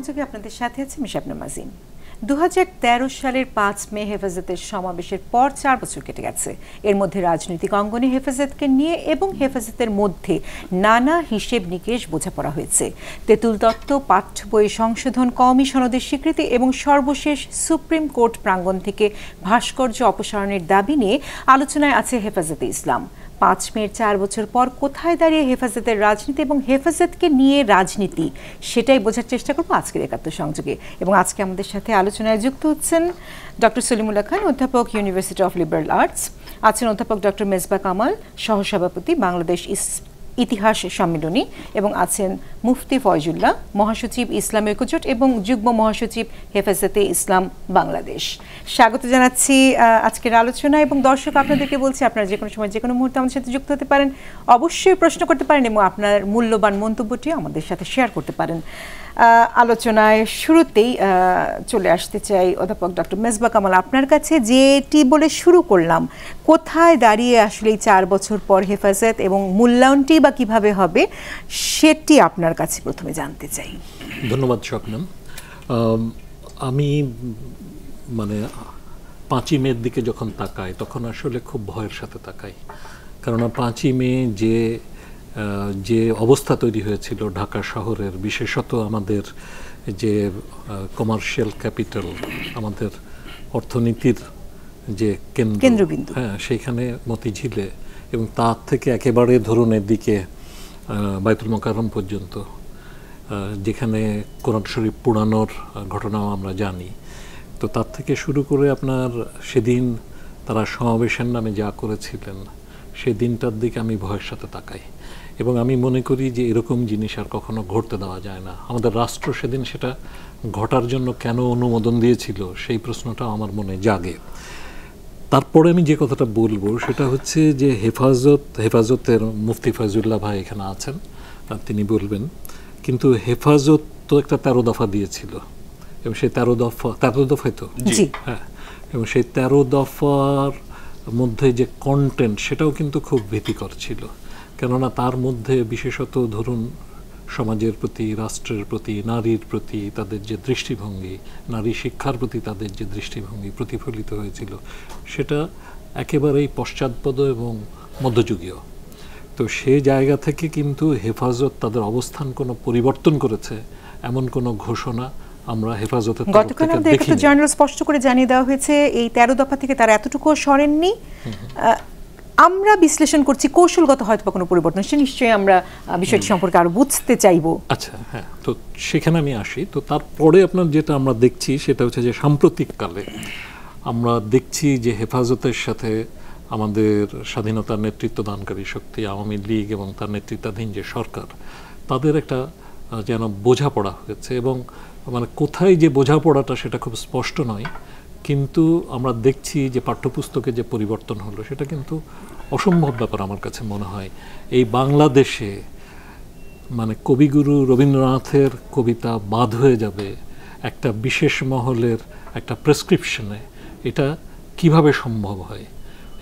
সংযোগে আপনাদের সাথে আছে আমি শাবনাম আজিম। 2013 সালের 5 মে হেফাজতের সমাবেশের পর 4 বছর কেটে গেছে। এর মধ্যে রাজনৈতিক অঙ্গনে হেফাজতকে নিয়ে এবং হেফাজতের মধ্যে নানা হিসেব নিকেশ বোঝাপড়া হয়েছে। তেঁতুল তত্ত্ব, পাঠ্য বই সংশোধন, কওমি সনদের স্বীকৃতি এবং সর্বশেষ সুপ্রিম কোর্ট প্রাঙ্গণ থেকে ভাস্কর্য অপসারণের দাবি নিয়ে আলোচনায় আছে হেফাজতে ইসলাম। 5 মের 4 বছর পর কোথায় দাঁড়িয়ে হেফাজতের রাজনীতি এবং হেফাজতকে নিয়ে রাজনীতি, সেটাই বোঝার চেষ্টা করবো আজকের একাত্তর সংযোগে। এবং আজকে আমাদের সাথে আলোচনায় যুক্ত হচ্ছেন ডক্টর সলিমুল্লাহ খান, অধ্যাপক, ইউনিভার্সিটি অফ লিবারেল আর্টস, আছেন অধ্যাপক ডক্টর মেজবা কামাল, সহসভাপতি, বাংলাদেশ ইতিহাস সম্মিলনী, এবং আছেন মুফতি ফয়জুল্লাহ, মহাসচিব ইসলামী ঐক্যজোট এবং যুগ্ম মহাসচিব হেফাজতে ইসলাম বাংলাদেশ। স্বাগত জানাচ্ছি আজকের আলোচনা। এবং দর্শক আপনাদেরকে বলছি, আপনারা যে কোনো সময় যে কোনো মুহূর্তে আমাদের সাথে যুক্ত হতে পারেন, অবশ্যই প্রশ্ন করতে পারেন এবং আপনার মূল্যবান মন্তব্যটি আমাদের সাথে শেয়ার করতে পারেন। আলোচনায় শুরুতেই চলে আসতে চাই অধ্যাপক ডক্টর মেজবা কামাল, আপনার কাছে যেটি বলে শুরু করলাম, কোথায় দাঁড়িয়ে আসলে এই 4 বছর পর হেফাজত এবং মূল্যায়নটি বা কিভাবে হবে, সেটি আপনার কাছে প্রথমে জানতে চাই। ধন্যবাদ শবনম। আমি 5ই মের দিকে যখন তাকাই তখন আসলে খুব ভয়ের সাথে তাকাই, কারণ 5ই মে যে অবস্থা তৈরি হয়েছিল ঢাকা শহরের, বিশেষত আমাদের যে কমার্শিয়াল ক্যাপিটাল, আমাদের অর্থনীতির যে কেন্দ্রবিন্দু, হ্যাঁ, সেইখানে মতিঝিলে, এবং তার থেকে একেবারে ধরুন এদিকে বাইতুল মোকাররম পর্যন্ত, যেখানে কোরআন শরীফ পোড়ানোর ঘটনাও আমরা জানি। তো তার থেকে শুরু করে আপনার সেদিন তারা সমাবেশের নামে যা করেছিলেন, সেই দিনটার দিকে আমি ভয়ের সাথে তাকাই এবং আমি মনে করি যে এরকম জিনিস আর কখনো ঘটতে দেওয়া যায় না। আমাদের রাষ্ট্র সেদিন সেটা ঘটার জন্য কেন অনুমোদন দিয়েছিল, সেই প্রশ্নটা আমার মনে জাগে। তারপরে আমি যে কথাটা বলবো সেটা হচ্ছে যে হেফাজতের মুফতি ফয়জুল্লাহ ভাই এখানে আছেন, তিনি বলবেন। কিন্তু হেফাজত তো একটা 13 দফা দিয়েছিল এবং সেই 13 দফায় তো, হ্যাঁ, এবং সেই 13 দফার মধ্যে যে কন্টেন্ট, সেটাও কিন্তু খুব ভীতিকর ছিল। কেননা তার মধ্যে বিশেষত ধরুন সমাজের প্রতি, রাষ্ট্রের প্রতি, নারীর প্রতি তাদের যে দৃষ্টিভঙ্গি, নারী শিক্ষার প্রতি তাদের যে দৃষ্টিভঙ্গি প্রতিফলিত হয়েছিল, সেটা একেবারেই পশ্চাৎপদ এবং মধ্যযুগীয়। তো সে জায়গা থেকে কিন্তু হেফাজত তাদের অবস্থান কোনো পরিবর্তন করেছে এমন কোনো ঘোষণা আমরা হেফাজতের তরফ থেকে দেখিনি। গতকাল জার্নাল স্পষ্ট করে জানিয়ে দেওয়া হয়েছে এই 13 দফা থেকে তারা এতটুকু সরেননি। আমরা বিশ্লেষণ করছি কৌশলগত হয়তো কোনো পরিবর্তন, সে নিশ্চয়ই আমরা বিষয়টি সম্পর্কে আরো বুঝতে চাইবো। আচ্ছা, হ্যাঁ, তো সেখানে আমি আসি। তো তারপরে আপনার যেটা আমরা দেখছি সেটা হচ্ছে যে সাম্প্রতিককালে আমরা দেখছি যে হেফাজতের সাথে আমাদের স্বাধীনতার নেতৃত্ব দানকারী শক্তি আওয়ামী লীগ এবং তার নেতৃত্বাধীন যে সরকার, তাদের একটা যেন বোঝাপড়া হয়েছে। এবং কোথায় যে বোঝাপড়াটা সেটা খুব স্পষ্ট নয়, কিন্তু আমরা দেখছি যে পাঠ্যপুস্তকে যে পরিবর্তন হলো সেটা কিন্তু অসম্ভব ব্যাপার আমার কাছে মনে হয়। এই বাংলাদেশে কবিগুরু রবীন্দ্রনাথের কবিতা বাদ হয়ে যাবে একটা বিশেষ মহলের একটা প্রেসক্রিপশনে, এটা কিভাবে সম্ভব হয়?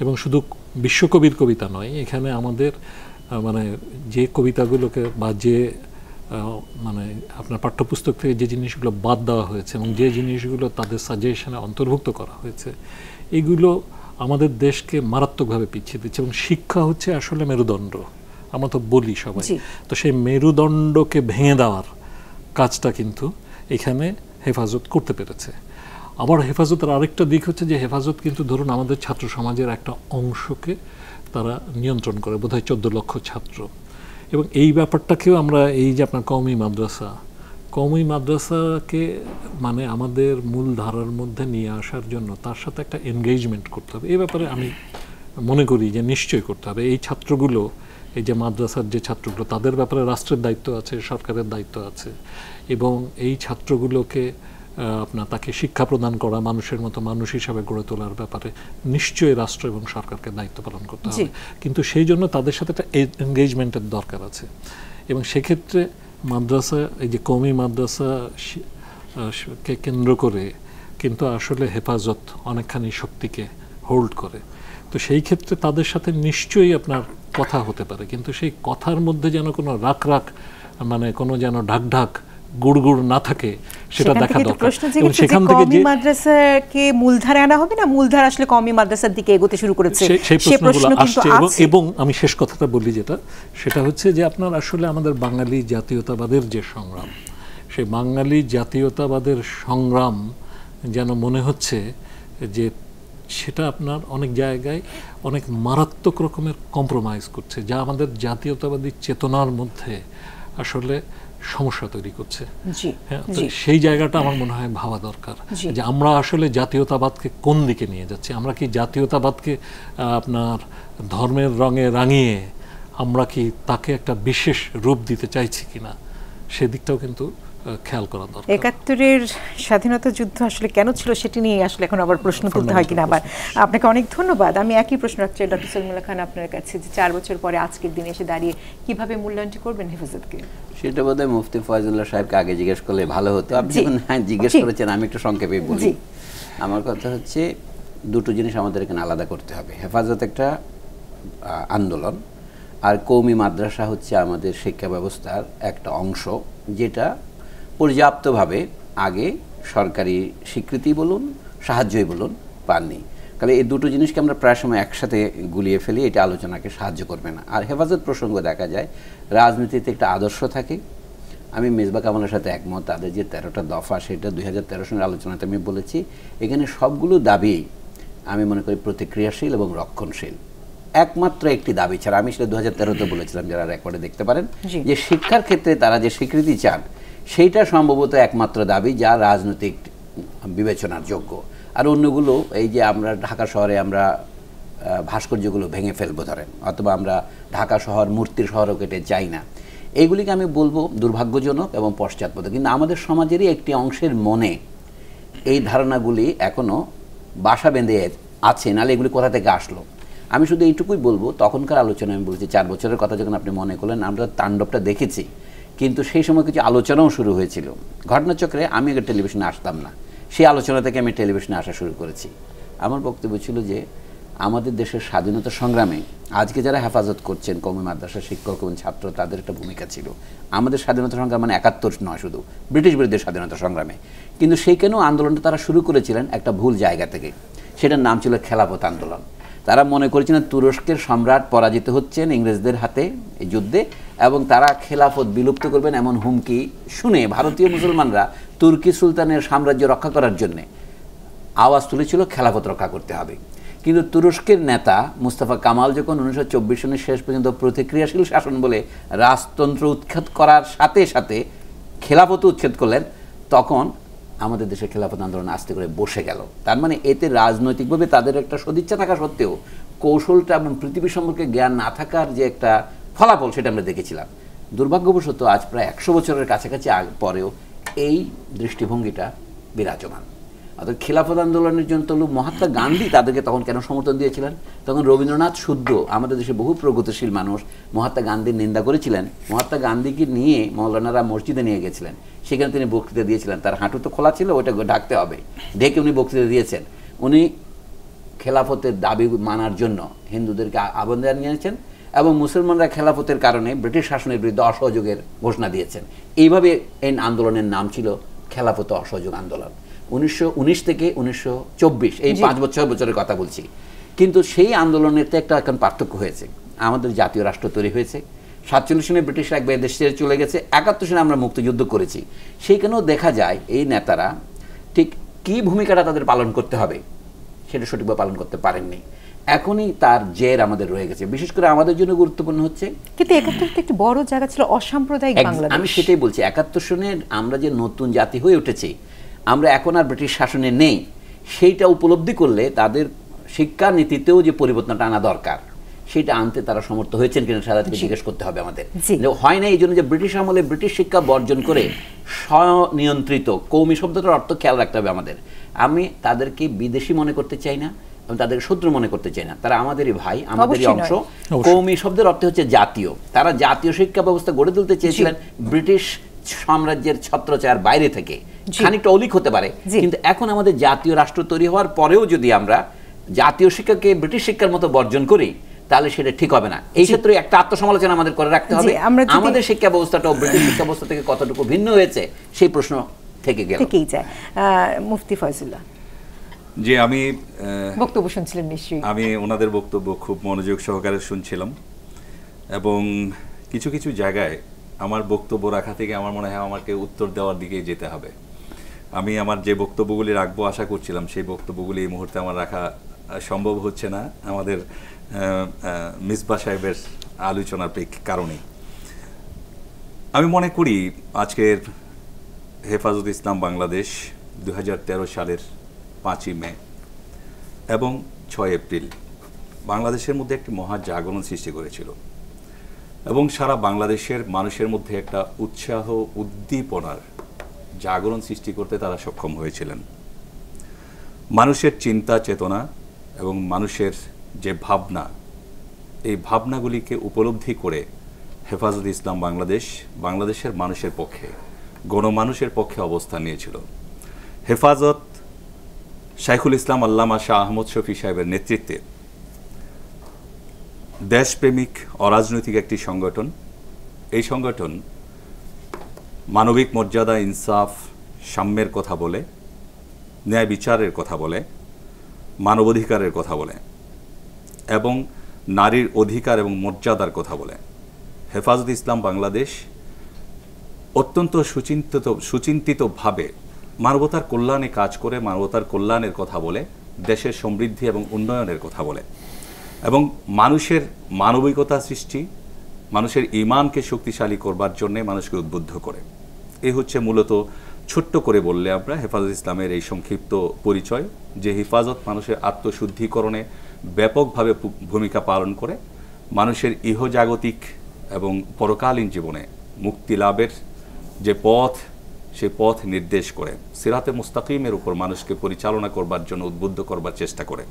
এবং শুধু বিশ্বকবির কবিতা নয়, এখানে আমাদের যে কবিতাগুলোকে বা যে আপনার পাঠ্যপুস্তক থেকে যে জিনিসগুলো বাদ দেওয়া হয়েছে এবং যে জিনিসগুলো তাদের সাজেশনে অন্তর্ভুক্ত করা হয়েছে, এগুলো আমাদের দেশকে মারাত্মকভাবে পিছিয়ে দিচ্ছে। এবং শিক্ষা হচ্ছে আসলে মেরুদণ্ড, আমরা তো বলি সবাই। তো সেই মেরুদণ্ডকে ভেঙে দেওয়ার কাজটা কিন্তু এখানে হেফাজত করতে পেরেছে। আবার হেফাজতের আরেকটা দিক হচ্ছে যে হেফাজত কিন্তু ধরুন আমাদের ছাত্র সমাজের একটা অংশকে তারা নিয়ন্ত্রণ করে, বোধহয় 14 লক্ষ ছাত্র। এবং এই ব্যাপারটাকেও আমরা, এই যে আপনার কওমি মাদ্রাসাকে আমাদের মূল ধারার মধ্যে নিয়ে আসার জন্য তার সাথে একটা এনগেজমেন্ট করতে হবে। এই ব্যাপারে আমি মনে করি যে নিশ্চয়ই করতে হবে। এই ছাত্রগুলো, এই যে মাদ্রাসার যে ছাত্রগুলো, তাদের ব্যাপারে রাষ্ট্রের দায়িত্ব আছে, সরকারের দায়িত্ব আছে। এবং এই ছাত্রগুলোকে তাকে শিক্ষা প্রদান করা, মানুষের মতো মানুষ হিসাবে গড়ে তোলার ব্যাপারে নিশ্চয়ই রাষ্ট্র এবং সরকারকে দায়িত্ব পালন করতে হবে। কিন্তু সেই জন্য তাদের সাথে একটা এনগেজমেন্টের দরকার আছে। এবং সেক্ষেত্রে মাদ্রাসা, এই যে কওমি মাদ্রাসাকে কেন্দ্র করে কিন্তু আসলে হেফাজত অনেকখানি শক্তিকে হোল্ড করে। তো সেই ক্ষেত্রে তাদের সাথে নিশ্চয়ই আপনার কথা হতে পারে, কিন্তু সেই কথার মধ্যে যেন কোনো রাখ কোনো যেন ঢাক গুড় না থাকে সেটা দেখা দরকার। এবং সেখান থেকে যে মাদ্রাসাকে মূলধারে আনা হবে না, মূলধারা আসলে কওমি মাদ্রাসার দিকে এগোতে শুরু করেছে, সেই প্রশ্নগুলো আসছে। এবং আমি শেষ কথাটা বলি, সেটা হচ্ছে যে আপনার আসলে আমাদের বাঙালি জাতীয়তাবাদের যে সংগ্রাম, সেই বাঙালি জাতীয়তাবাদের সংগ্রাম যেন মনে হচ্ছে যে সেটা আপনার অনেক জায়গায় অনেক মারাত্মক রকমের কম্প্রোমাইজ করছে, যা আমাদের জাতীয়তাবাদী চেতনার মধ্যে আসলে সমস্যা তৈরি করছে। হ্যাঁ, তো সেই জায়গাটা আমার মনে হয় ভাবা দরকার যে আমরা আসলে জাতীয়তাবাদকে কোন দিকে নিয়ে যাচ্ছি। আমরা কি জাতীয়তাবাদকে আপনার ধর্মের রঙে রাঙিয়ে আমরা কি তাকে একটা বিশেষ রূপ দিতে চাইছি কিনা, সেদিকটাও কিন্তু খেয়াল করা দরকার। ৭১-এর স্বাধীনতা যুদ্ধ আসলে কেন ছিল সেটি নিয়ে আসলে এখন আবার প্রশ্ন তুলতে হয় কিনা। আবার আপনাকে অনেক ধন্যবাদ। আমি একই প্রশ্ন রাখছি ডক্টর সলিমুল্লাহ খান আপনার কাছে, যে 4 বছর পরে আজকের দিনে এসে দাঁড়িয়ে কিভাবে মূল্যায়নটি করবেন হেফাজতকে? সেটা বোধহয় মুফতি ফয়জুল্লাহ সাহেবকে আগে জিজ্ঞেস করলে ভালো হতো। আপনি জিজ্ঞেস করেছেন, আমি একটু সংক্ষেপে বলি। আমার কথা হচ্ছে দুটো জিনিস আমাদের এখানে আলাদা করতে হবে। হেফাজত একটা আন্দোলন, আর কওমি মাদ্রাসা হচ্ছে আমাদের শিক্ষা ব্যবস্থার একটা অংশ, যেটা পর্যাপ্তভাবে আগে সরকারি স্বীকৃতি বলুন, সাহায্যই বলুন, পাননি। তাহলে এই দুটো জিনিসকে আমরা প্রায় সময় একসাথে গুলিয়ে ফেলি, এটা আলোচনাকে সাহায্য করবে না। আর হেফাজত প্রসঙ্গ দেখা যায় রাজনীতিতে একটা আদর্শ থাকে। আমি মেজবা কামালের সাথে একমত, তাদের যে 13টা দফা, সেটা 2013 সালের আলোচনাতে আমি বলেছি। এখানে সবগুলো দাবি আমি মনে করি প্রতিক্রিয়াশীল এবং রক্ষণশীল। একমাত্র একটি দাবি ছাড়া, আমি সেটা 2013-তে বলেছিলাম, যারা রেকর্ডে দেখতে পারেন, যে শিক্ষার ক্ষেত্রে তারা যে স্বীকৃতি চান সেইটা সম্ভবত একমাত্র দাবি যা রাজনৈতিক বিবেচনার যোগ্য। আর অন্যগুলো, এই যে আমরা ঢাকা শহরে আমরা ভাস্কর্যগুলো ভেঙে ফেলবো ধরেন, অথবা আমরা ঢাকা শহর মূর্তির শহরও কেটে চাই না, এইগুলিকে আমি বলবো দুর্ভাগ্যজনক এবং পশ্চাৎপদ। কিন্তু আমাদের সমাজেরই একটি অংশের মনে এই ধারণাগুলি এখনও বাসা বেঁধে আছে, নাহলে এগুলি কোথা থেকে আসলো। আমি শুধু এইটুকুই বলবো, তখনকার আলোচনা আমি বলছি 4 বছরের কথা যখন আপনি মনে করলেন, আমরা তাণ্ডবটা দেখেছি, কিন্তু সেই সময় কিছু আলোচনাও শুরু হয়েছিল ঘটনাচক্রে। আমি আগে টেলিভিশনে আসতাম না, সেই আলোচনা থেকে আমি টেলিভিশনে আসা শুরু করেছি। আমার বক্তব্য ছিল যে আমাদের দেশের স্বাধীনতা সংগ্রামে আজকে যারা হেফাজত করছেন, কওমি মাদ্রাসা শিক্ষক এবং ছাত্র, তাদের একটা ভূমিকা ছিল। আমাদের স্বাধীনতা সংগ্রাম মানে 71 নয় শুধু, ব্রিটিশ বিরুদ্ধে স্বাধীনতা সংগ্রামে। কিন্তু সেইখানেও আন্দোলনটা তারা শুরু করেছিলেন একটা ভুল জায়গা থেকে, সেটার নাম ছিল খেলাফত আন্দোলন। তারা মনে করেছিলেন তুরস্কের সম্রাট পরাজিত হচ্ছেন ইংরেজদের হাতে এই যুদ্ধে, এবং তারা খেলাফত বিলুপ্ত করবেন এমন হুমকি শুনে ভারতীয় মুসলমানরা তুর্কি সুলতানের সাম্রাজ্য রক্ষা করার জন্যে আওয়াজ তুলেছিল খেলাফত রক্ষা করতে হবে। কিন্তু তুরস্কের নেতা মুস্তাফা কামাল যখন 1924 সনের শেষ পর্যন্ত প্রতিক্রিয়াশীল শাসন বলে রাজতন্ত্র উৎখাত করার সাথে সাথে খেলাফত উচ্ছেদ করলেন, তখন আমাদের দেশে খেলাফত আন্দোলন আস্তে করে বসে গেল। তার মানে এতে রাজনৈতিকভাবে তাদের একটা সদিচ্ছা থাকা সত্ত্বেও কৌশলটা এবং পৃথিবী সম্পর্কে জ্ঞান না থাকার যে একটা ফলাফল, সেটা আমরা দেখেছিলাম। দুর্ভাগ্যবশত আজ প্রায় 100 বছরের কাছাকাছি পরেও এই দৃষ্টিভঙ্গিটা বিরাজমান। অর্থাৎ খেলাফত আন্দোলনের জন্য তো মহাত্মা গান্ধী তাদেরকে তখন কেন সমর্থন দিয়েছিলেন? তখন রবীন্দ্রনাথ শুদ্ধ, আমাদের দেশে বহু প্রগতিশীল মানুষ মহাত্মা গান্ধীর নিন্দা করেছিলেন। মহাত্মা গান্ধীকে নিয়ে মৌলানারা মসজিদে নিয়ে গেছিলেন, সেখানে তিনি বক্তৃতা দিয়েছিলেন। তার হাঁটু তো খোলা ছিল, ওটা ঢাকতে হবে, ঢেকে উনি বক্তৃতা দিয়েছেন। উনি খেলাফতের দাবি মানার জন্য হিন্দুদেরকে আহ্বান জানিয়েছেন, এবং মুসলমানরা খেলাফতের কারণে ব্রিটিশ শাসনের বিরুদ্ধে অসহযোগের ঘোষণা দিয়েছেন। এইভাবে এই আন্দোলনের নাম ছিল খেলাফত অসহযোগ আন্দোলন। 1919 থেকে 1924 এই 5 বছরের কথা বলছি। কিন্তু সেই আন্দোলনের তো একটা এখন পার্থক্য হয়েছে। আমাদের জাতীয় রাষ্ট্র তৈরি হয়েছে, 47 সনে ব্রিটিশরা একবার দেশ ছেড়ে চলে গেছে, 71 সনে আমরা মুক্তিযুদ্ধ করেছি। সেইখানেও দেখা যায় এই নেতারা ঠিক কী ভূমিকাটা তাদের পালন করতে হবে সেটা সঠিকভাবে পালন করতে পারেননি। এখনই তার জের আমাদের রয়ে গেছে। বিশেষ করে আমাদের জন্য গুরুত্বপূর্ণ হচ্ছে, কিন্তু 71 একটি বড় জায়গা ছিল অসাম্প্রদায়িক বাংলাদেশ। আমি সেটাই বলছি, 71 সনে আমরা যে নতুন জাতি হয়ে উঠেছি, আমরা এখন আর ব্রিটিশ শাসনে নেই, সেইটা উপলব্ধি করলে তাদের শিক্ষা নীতিতেও যে পরিবর্তনটা আনা দরকার, সেটা আনতে তারা সমর্থ হয়েছেন কিনা সারা থেকে জিজ্ঞেস করতে হবে আমাদের। হয় না এই জন্য যে ব্রিটিশ আমলে ব্রিটিশ শিক্ষা বর্জন করে স্বনিয়ন্ত্রিত কওমি শব্দটার অর্থ খেয়াল রাখতে হবে আমাদের। আমি তাদেরকে বিদেশি মনে করতে চাই না, আমি তাদেরকে শত্রু মনে করতে চাই না, তারা আমাদেরই ভাই, আমাদেরই অংশ। কওমি শব্দের অর্থ হচ্ছে জাতীয়। তারা জাতীয় শিক্ষা ব্যবস্থা গড়ে তুলতে চেয়েছিলেন ব্রিটিশ সাম্রাজ্যের ছত্রছায়ার বাইরে থেকে, খানিকটা অলিক হতে পারে। কিন্তু এখন আমাদের জাতীয় রাষ্ট্র তৈরি হওয়ার পরেও যদি আমরা জাতীয় শিক্ষাকে ব্রিটিশ শিক্ষার মতো বর্জন করি, তাহলে সেটা ঠিক হবে না। এই ক্ষেত্রে একটা আত্মসমালোচনা আমাদের করে রাখতে হবে। আমাদের শিক্ষা ব্যবস্থাটা ব্রিটিশ শিক্ষা ব্যবস্থা থেকে কতটুকু ভিন্ন হয়েছে সেই প্রশ্ন থেকেই যায়। মুফতি ফয়জুল্লাহ যে আমি বক্তব্য শুনছিলেন নিশ্চয়ই। আমি ওনাদের বক্তব্য খুব মনোযোগ সহকারে শুনছিলাম এবং কিছু কিছু জায়গায় আমার বক্তব্য রাখা থেকে আমার মনে হয় আমাকে উত্তর দেওয়ার দিকেই যেতে হবে। আমি আমার যে বক্তব্যগুলি রাখবো আশা করছিলাম সেই বক্তব্যগুলি এই মুহূর্তে আমার রাখা সম্ভব হচ্ছে না আমাদের মিসবাহ সাহেবের আলোচনার কারণে। আমি মনে করি আজকের হেফাজত ইসলাম বাংলাদেশ 2013 সালের 5ই মে এবং 6 এপ্রিল বাংলাদেশের মধ্যে একটি মহা জাগরণ সৃষ্টি করেছিল এবং সারা বাংলাদেশের মানুষের মধ্যে একটা উৎসাহ উদ্দীপনার জাগরণ সৃষ্টি করতে তারা সক্ষম হয়েছিলেন। মানুষের চিন্তা চেতনা এবং মানুষের যে ভাবনা, এই ভাবনাগুলিকে উপলব্ধি করে হেফাজত ইসলাম বাংলাদেশ বাংলাদেশের মানুষের পক্ষে, গণমানুষের পক্ষে অবস্থান নিয়েছিল। হেফাজত শাইখুল ইসলাম আল্লামা শাহ আহমদ শফি সাহেবের নেতৃত্বে দেশপ্রেমিক অরাজনৈতিক একটি সংগঠন। এই সংগঠন মানবিক মর্যাদা, ইনসাফ, সাম্যের কথা বলে, ন্যায় বিচারের কথা বলে, মানবাধিকারের কথা বলে এবং নারীর অধিকার এবং মর্যাদার কথা বলে। হেফাজত ইসলাম বাংলাদেশ অত্যন্ত সুচিন্তিতভাবে মানবতার কল্যাণে কাজ করে, মানবতার কল্যাণের কথা বলে, দেশের সমৃদ্ধি এবং উন্নয়নের কথা বলে এবং মানুষের মানবিকতা সৃষ্টি, মানুষের ঈমানকে শক্তিশালী করবার জন্যে মানুষকে উদ্বুদ্ধ করে। এই হচ্ছে মূলত ছোট্ট করে বললে আমরা হেফাজত ইসলামের এই সংক্ষিপ্ত পরিচয়, যে হেফাজত মানুষের আত্মশুদ্ধিকরণে ব্যাপকভাবে ভূমিকা পালন করে, মানুষের ইহজাগতিক এবং পরকালীন জীবনে মুক্তি লাভের যে পথ, সে পথ নির্দেশ করে, সিরাতে মুস্তাকিমের উপর মানুষকে পরিচালনা করবার জন্য উদ্বুদ্ধ করবার চেষ্টা করে।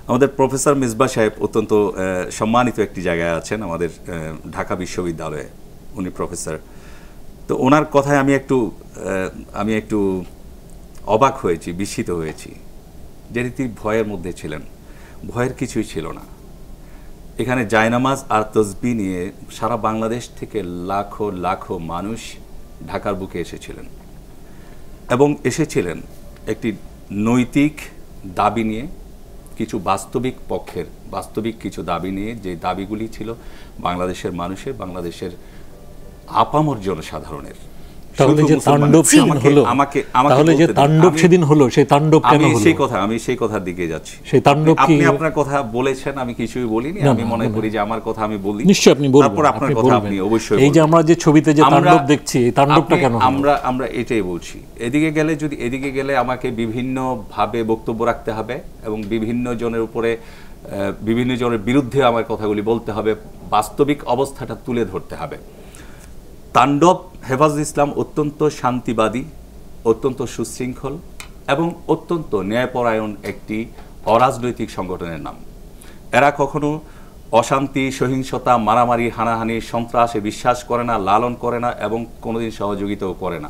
আমাদের প্রফেসর মিসবাহ সাহেব অত্যন্ত সম্মানিত একটি জায়গায় আছেন আমাদের ঢাকা বিশ্ববিদ্যালয়ে, উনি প্রফেসর। তো ওনার কথায় আমি একটু অবাক হয়েছি, বিস্মিত হয়েছি যে রীতি ভয়ের মধ্যে ছিলেন। ভয়ের কিছুই ছিল না। এখানে জায়নামাজ আর তসবিহ নিয়ে সারা বাংলাদেশ থেকে লাখো লাখো মানুষ ঢাকার বুকে এসেছিলেন এবং এসেছিলেন একটি নৈতিক দাবি নিয়ে, কিছু বাস্তবিক কিছু দাবি নিয়ে, যে দাবিগুলি ছিল বাংলাদেশের মানুষের, বাংলাদেশের আপামর জনসাধারণের। তাহলে যে তাণ্ডব সেদিন হলো, তাহলে যে তাণ্ডব সেদিন হলো, সেই তাণ্ডব কেন হলো? আমি সেই কথার দিকে যাচ্ছি। সেই তাণ্ডব কি আপনি আপনার কথা বলেছেন, আমি কিছুই বলিনি। আমি মনে করি যে আমার কথা আমি বলি, নিশ্চয়ই আপনি বলবেন, তারপর আপনার কথা আপনি অবশ্যই। এই যে আমরা যে ছবিতে যে তাণ্ডব দেখছি, এই তাণ্ডবটা কেন? আমরা এটাই বলছি। এদিকে গেলে আমাকে বিভিন্ন ভাবে বক্তব্য রাখতে হবে এবং বিভিন্ন জনের উপরে, বিভিন্ন জনের বিরুদ্ধে আমার কথাগুলি বলতে হবে, বাস্তবিক অবস্থাটা তুলে ধরতে হবে। তাণ্ডব, হেফাজত ইসলাম অত্যন্ত শান্তিবাদী, অত্যন্ত সুশৃঙ্খল এবং অত্যন্ত ন্যায়পরায়ণ একটি অরাজনৈতিক সংগঠনের নাম। এরা কখনো অশান্তি, সহিংসতা, মারামারি, হানাহানি, সন্ত্রাসে বিশ্বাস করে না, লালন করে না এবং কোনোদিন সহযোগিতাও করে না।